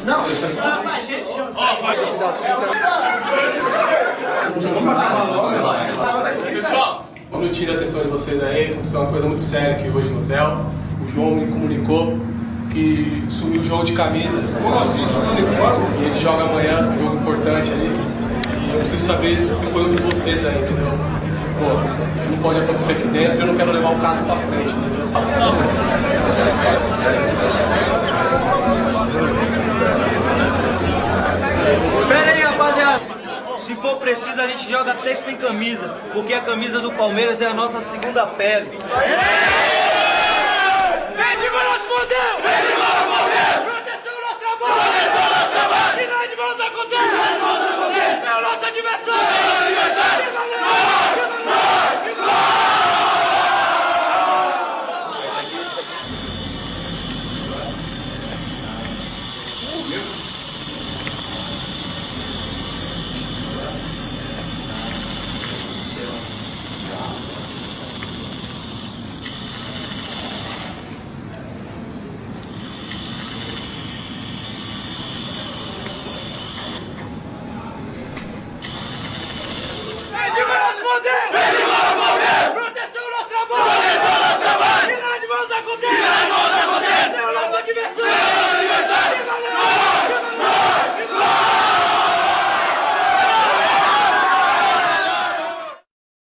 Não, a gente chama Pessoal, um minutinho de atenção de vocês aí, aconteceu uma coisa muito séria aqui hoje no hotel. O João me comunicou que sumiu o jogo de camisa. Como assim, sumiu o uniforme? E a gente joga amanhã, um jogo importante ali. E eu preciso saber se foi um de vocês aí, entendeu? Pô, isso não pode acontecer aqui dentro e eu não quero levar o caso pra frente, entendeu? Pera aí, rapaziada. Se for preciso, a gente joga até sem camisa, porque a camisa do Palmeiras é a nossa segunda pele. Vem de bola, fodeu! Vem de bola, fodeu! Proteção ao nosso trabalho! Proteção ao nosso trabalho! E nós de bola, acontece! É o nosso adversário!